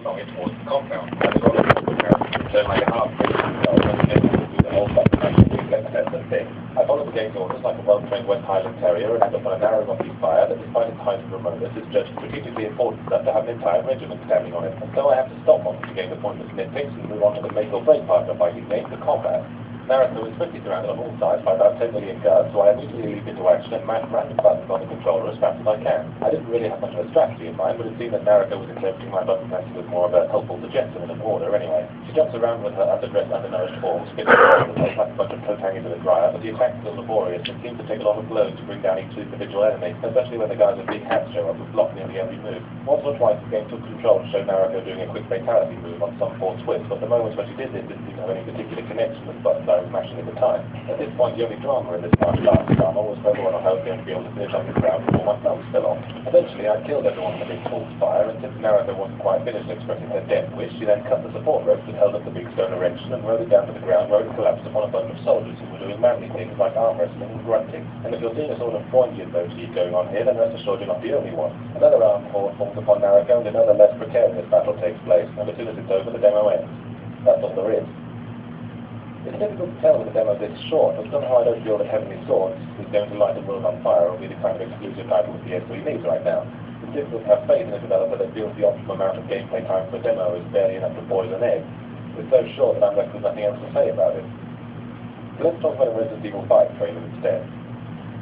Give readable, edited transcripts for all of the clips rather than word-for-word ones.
along it towards the compound. And the roller would turn like a half-pitch themselves and then do the whole stuff and actually reflex test and thing. I followed the game's orders like a well-trained West Highland Terrier and ended up on a narrow rocky spire that, despite its height and remoteness, is judged strategically important enough to have an entire regiment standing on it. And so I have to stop on to gain the pointless nitpicks and move on to the make-or-break part of my fighting game, the combat. Naraka was swiftly surrounded on all sides by about 10 million guards, so I immediately leap into action and mash random buttons on the controller as fast as I can. I didn't really have much of a strategy in mind, but it seemed that Naraka was interpreting my button pressing with more of a helpful suggestion than an order anyway. She jumps around with her underdressed, undernourished form, spinning around the place like a bunch of coat hangers in a dryer, but the attacks are laborious and seem to take a lot of blows to bring down each individual enemy, especially when the guys with big hats show up who block nearly every move. Once or twice the game took control to show Naraka doing a quick fatality move on some poor twist, but the moments when she did this didn't seem to have any particular connection with the buttons I was mashing at the time. At this point, the only drama in this martial arts drama was whether or not I was going to be able to finish off the crowd before my thumbs fell off. Eventually, I killed everyone in the big tall spire, and since Naraka wasn't quite finished expressing her death wish, she then cut the support ropes that held up the big stone erection and rode it down to the ground where it collapsed upon a bunch of soldiers who were doing manly things like arm wrestling and grunting. And if you're seeing a sort of Freudian motif going on here, then rest assured you're not the only one. Another armed horde forms upon Naraka, and another less precarious battle takes place, and as soon as it's over, the demo ends. That's all there is. It's difficult to tell with a demo this short, but somehow I don't feel that Heavenly Swords is going to light the world on fire or be the kind of exclusive title the PS3 needs right now. It's difficult to have faith in a developer that feels the optimum amount of gameplay time for a demo is barely enough to boil an egg. It's so short that I'm left with nothing else to say about it. So let's talk about a Resident Evil 5 trailer instead.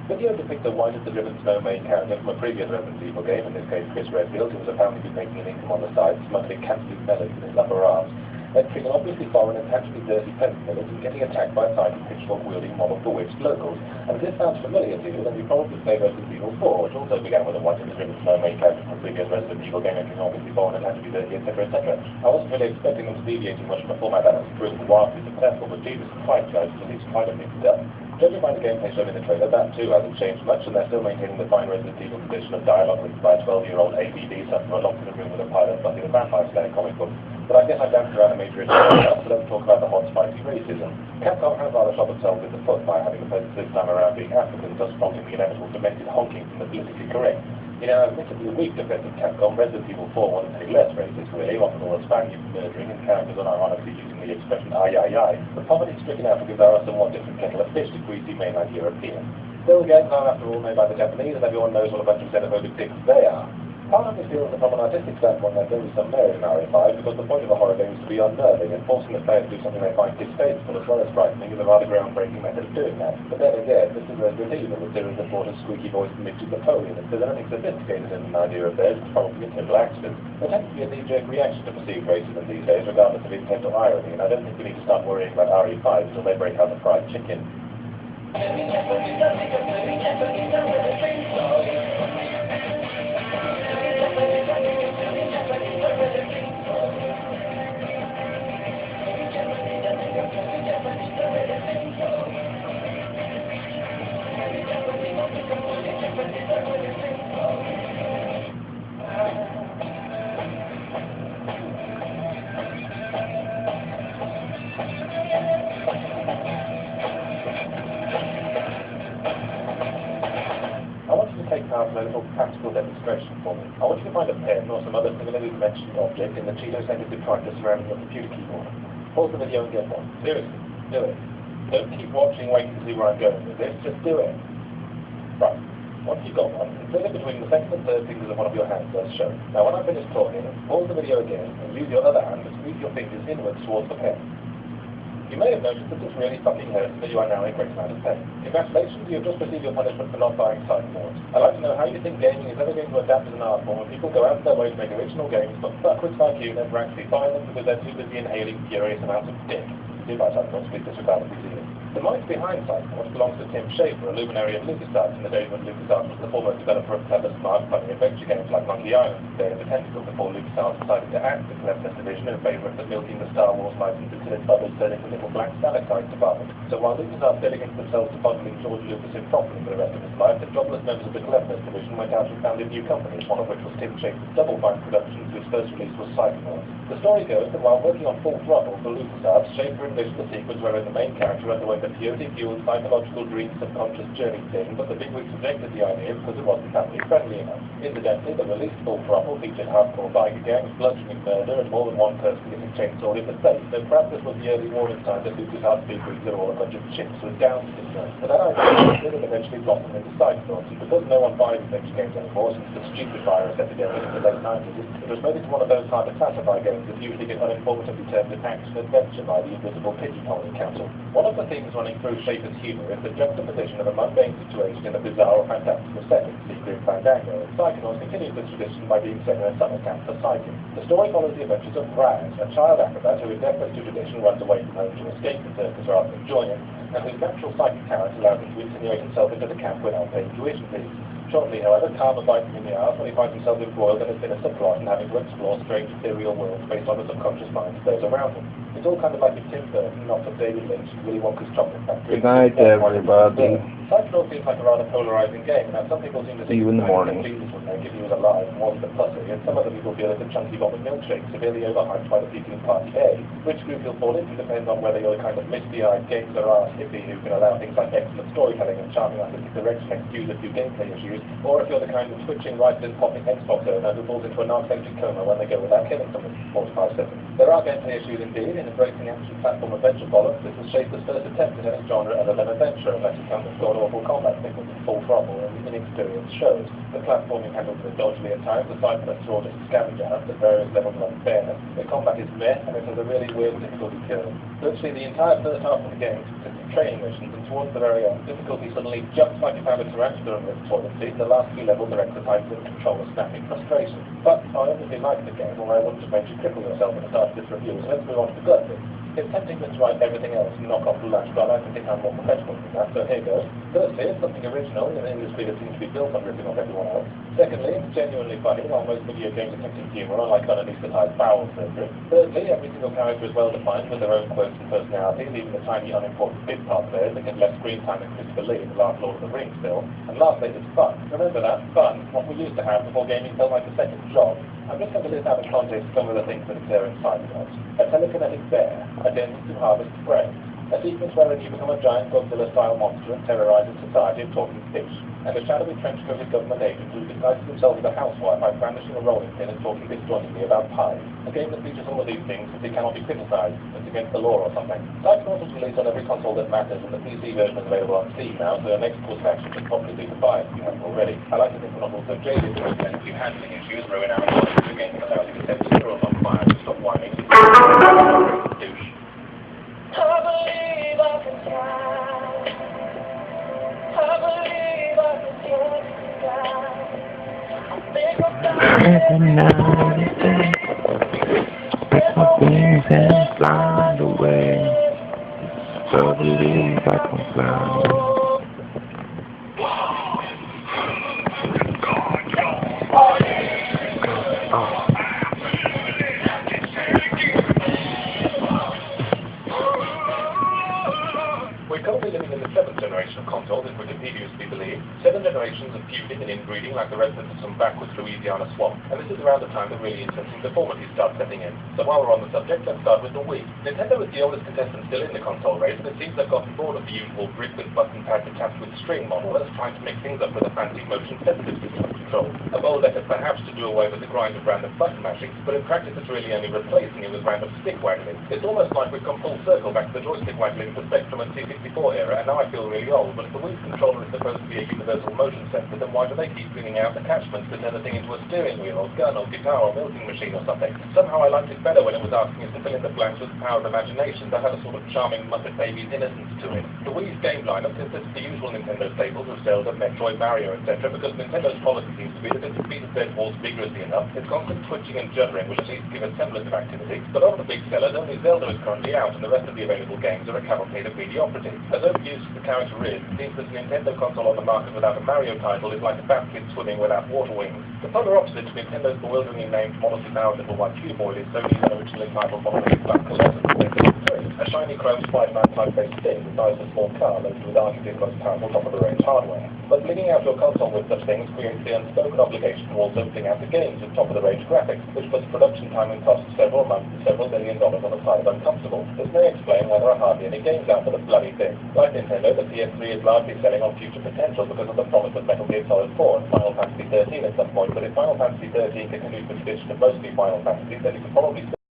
Video depicts a white-as-the-driven snow main character from a previous Resident Evil game, in this case Chris Redfield, who was apparently making an income on the side, smuggling cancelling melons in his upper arms, entering an obviously foreign and tangibly dirty peasant village and getting attacked by a side of pitchfork-wielding mob of bewitched locals. And if this sounds familiar to you, then you probably play Resident Evil 4, which also began with a white-as-the-driven snow main character from a previous Resident Evil game entering obviously foreign and tangibly dirty, etc., etc. I wasn't really expecting them to deviate too much from a format that was proved wildly successful, but Jesus Christ, guys, it's at least quite a mixed up. Judging by the gameplay shown in the trailer, that too hasn't changed much, and they're still maintaining the fine Resident Evil tradition of dialogue written by a 12-year-old ABD sat for a locked in a room with a pile of Buffy the Vampire Slayer comic book. But I guess I danced around a major issue enough, so let's talk about the hot, spicy racism. Capcom has rather shot themselves in the foot by having the focus this time around being African, thus prompting the inevitable demented honking from the politically correct. In our admittedly weak defense of Capcom, Resident Evil 4 wanted to be less racist, really, often all Spaniards murdering and characters unironically using the expression ay ay ay. The poverty-stricken Africans are a somewhat different kettle of fish to greasy mainland Europeans. Still, games are, after all, made by the Japanese, and everyone knows what a bunch of xenophobic dicks they are. Part of me feels that from an artistic standpoint there's only some merit in RE5, because the point of a horror game is to be unnerving, and forcing the player to do something they find distasteful as well as frightening is a rather groundbreaking method of doing that. But then again, this is Resident Evil, the series that brought us squeaky-voiced midget Napoleon. If there's anything sophisticated in an idea of theirs, it's probably a total accident. There tends to be a knee-jerk reaction to perceived racism these days, regardless of intent or irony, and I don't think we need to start worrying about RE5 until they break out the fried chicken. A little practical demonstration for me. I want you to find a pen or some other similarly dimensioned object in the Cheeto-scented detractor surrounding your computer keyboard. Pause the video and get one. Seriously, do it. Don't keep watching, waiting to see where I'm going with this. Just do it. Right. Once you've got one, insert it between the second and third fingers of one of your hands as shown. Now when I finish talking, pause the video again and use your other hand to squeeze your fingers inwards towards the pen. You may have noticed that this really fucking hurts, but you are now in a great amount of pain. Congratulations, you have just received your punishment for not buying Cyberboards. I'd like to know how you think gaming is ever going to adapt as an art form when people go out of their way to make original games, but fuckwits like you never actually buy them because they're too busy inhaling furious amounts of dick. Do buy Cyberboards, please disregard the disease. The minds behind Cyberboards belongs to Tim Schafer, a luminary of LucasArts in the days when LucasArts was the foremost developer of clever, smart, funny adventure games like Monkey Island, Day of the Tentacle, before LucasArts decided to axe the cleverness division in favour of the milking the Star Wars license until its bubbles turned into little black stalactites department. So while LucasArts dedicated themselves to bundling George Lucas improperly for the rest of his life, the jobless members of the cleverness division went out and founded new companies, one of which was Tim Schafer's Double Fine Productions, whose first release was Cyberboards. The story goes that while working on Full Throttle for LucasArts, Schafer envisioned a sequence wherein the main character underwent kind of purity-fueled psychological dream subconscious journey thing, but the bigwigs rejected the idea because it wasn't family-friendly enough. Incidentally, the released full throttle featured hardcore biker gangs, bludgeoning murder, and more than one person getting chainsawed in the face, so perhaps this was the early warning sign that Lucas Heartbeat wigs are all a bunch of chicks with Down syndrome. But that idea did eventually blossom into Psychonauts, and because no one buys adventure games anymore since the stupid virus epidemic in the late 90s, it was made into one of those hard to classify games that usually get uninformatively termed an action-adventure by the Invisible Pigeonholing Council. One of the themes running through Schaefer's humour is the juxtaposition of a mundane situation in a bizarre or fantastical setting, Secret Fandango. Psychonauts continues this tradition by being set in a summer camp for psychics. The story follows the adventures of Raz, a child acrobat who, in deference to tradition, runs away from home to escape the circus rather than join it, and whose natural psychic talent allows him to insinuate himself into the camp without paying tuition fees. Shortly, however, Karma bites him in the arse when he finds himself embroiled in a sinister plot and having to explore strange ethereal worlds based on the subconscious minds of those around him. It's all kind of like a Tim Burton, not for David Lynch, Willy Wonka's Chocolate Factory. Good night, everybody. Psychonauts seems like a rather polarizing game. Now, some people seem to see you in the morning. This would make if he was alive and wasn't a pussy, and some other people feel it's a chunky bob of milkshake severely overhyped by the people in Party A. Which group you'll fall into depends on whether you're the kind of misty-eyed games-are-ass hippie who can allow things like excellent storytelling and charming artistic direction and excuse a few gameplay issues, or if you're the kind of twitching, right-and-popping Xbox owner who falls into a narcoleptic coma when they go without killing someone for 45 seconds. There are gameplay issues indeed in embracing action platform adventure bollocks. This was Schaefer's first attempt at any genre other than adventure, unless you count the god-awful combat thing with full throttle and inexperience shows. The platforming handles it dodgily at times, the side quests are all just scavenger hunts at various levels of unfairness. The combat is meh, and it has a really weird difficulty curve. Virtually the entire first half of the game consists of training missions, and towards the very end, difficulty suddenly jumps like you found a tarantula in its toilet seat. The last few levels are exercises in control of snapping frustration. But I obviously like the game, or I wouldn't have made you cripple yourself at the start of this review, so let's move on to the gut bit. It's tempting to write everything else and knock off the lunch, but I like to think I'm more professional than that, so here goes. Firstly, it's something original in an industry that seems to be built on ripping off everyone else. Secondly, it's genuinely funny, while most video games attempting humour are like unanesthetised bowel surgery. Thirdly, every single character is well defined with their own quirks and personalities, even the tiny unimportant bit part players that get less screen time than Christopher Lee in the last Lord of the Rings film. And lastly, it's fun. Remember that, fun, what we used to have before gaming felt like a second job. I'm just going to list out in context some of the things that occur in Psychonauts. A telekinetic bear, a dentist who harvests prey, a sequence wherein you become a giant Godzilla-style monster and terrorize a society of talking fish, and a shadowy trench-coated government agent who disguises himself as a housewife by brandishing a rolling pin and talking disjointedly about pies. A game that features all of these things simply cannot be criticized. It's against the law or something. Psychonauts was released on every console that matters, and the PC version is available on Steam now, so the next course of action should probably be to buy it if you haven't already. I like to think we're not also jaded because a few handling issues ruin our ability to game that allows you to set the zeros on fire to stop whining. Douche. I believe I can fly. I believe I can take the sky. I think my wings and fly away. So believe I can fly. We're currently living in the 7th generation of consoles, if Wikipedia is to be believed. 7 generations of feuding and inbreeding like the residents of some backwoods Louisiana swamp. And this is around the time that really interesting deformities start setting in. So while we're on the subject, let's start with the Wii. Nintendo is the oldest contestant still in the console race, and it seems they've gotten bored of the usual brick with button pad attached with string model that's trying to mix things up with a fancy motion sensitive system of control. A bold effort perhaps to do away with the grind of random button mashing, but in practice it's really only replacing it with random stick waggling. It's almost like we've come full circle back to the joystick waggling for Spectrum and C64 era, and now I feel really old, but if the Wii controller is supposed to be a universal motion sensor, then why do they keep bringing out attachments to turn the thing into a steering wheel, or gun, or guitar, or milking machine, or something? Somehow I liked it better when it was asking us to fill in the blanks with the power of imagination. That had a sort of charming Muppet Babies innocence to it. The Wii's game lineup consists of the usual Nintendo staples of Zelda, Metroid, Mario, etc., because Nintendo's policy seems to be that if the beat is dead walls vigorously enough, its constant twitching and juddering will at least give a semblance of activity. But of the big sellers, only Zelda is currently out, and the rest of the available games are a cavalcade of mediocrity. As overused as the character is, it seems that a Nintendo console on the market without a Mario title is like a fat kid swimming without water wings. The polar opposite to Nintendo's bewilderingly named modestly powered little white cuboid is Sony's originally titled monolithic black Colossus. A shiny chrome Spider-Man typeface thing the size of a small car loaded with arguably the most powerful top-of-the-range hardware. But blinking out your console with such things creates the unspoken obligation to also bling out the games with top-of-the-range graphics, which puts production time and cost of several months and several $1 million on the side of uncomfortable. This may explain why there are hardly any games out for the bloody thing. Like Nintendo, the PS3 is largely selling on future potential because of the promise of Metal Gear Solid 4 and Final Fantasy 13 at some point, but if Final Fantasy 13 continues to tradition of mostly Final Fantasy, then you could probably